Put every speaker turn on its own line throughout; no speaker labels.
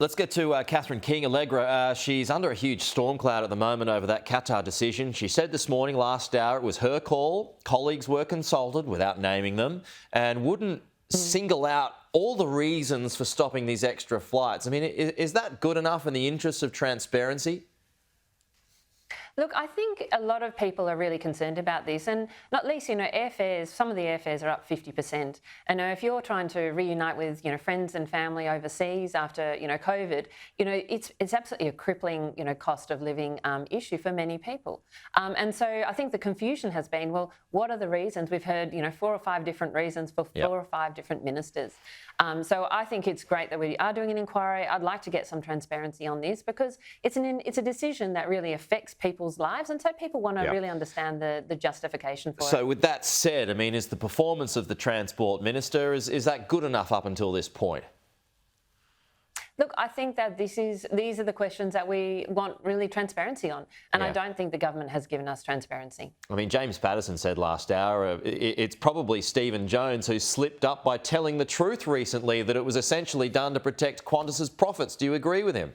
Let's get to Catherine King Allegra. She's under a huge storm cloud at the moment over that Qatar decision. She said this morning, last hour, it was her call. Colleagues were consulted without naming them and wouldn't single out all the reasons for stopping these extra flights. I mean, is that good enough in the interests of transparency?
Look, I think a lot of people are really concerned about this, and not least, airfares, some of the airfares are up 50%. And if you're trying to reunite with, friends and family overseas after, COVID, it's absolutely a crippling, cost of living issue for many people. And so I think the confusion has been, well, what are the reasons? We've heard, 4 or 5 different reasons for 4 or 5 different ministers. So I think it's great that we are doing an inquiry. I'd like to get some transparency on this because it's a decision that really affects people's lives, and so people want to really understand the justification for it.
So with that said, I mean, is the performance of the Transport Minister, is that good enough up until this point?
Look, I think that these are the questions that we want really transparency on, and I don't think the government has given us transparency.
I mean, James Patterson said last hour it's probably Stephen Jones who slipped up by telling the truth recently, that it was essentially done to protect Qantas's profits. Do you agree with him?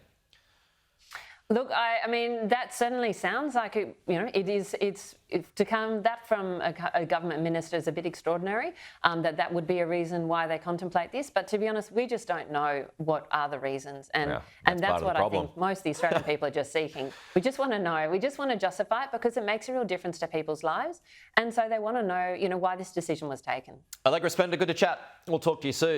Look, I mean, that certainly sounds like it's to come that from a government minister is a bit extraordinary. That would be a reason why they contemplate this. But to be honest, we just don't know what are the reasons, and that's what I think most of the Australian people are just seeking. We just want to know. We just want to justify it because it makes a real difference to people's lives, and so they want to know, why this decision was taken.
Allegra Spender, good to chat. We'll talk to you soon.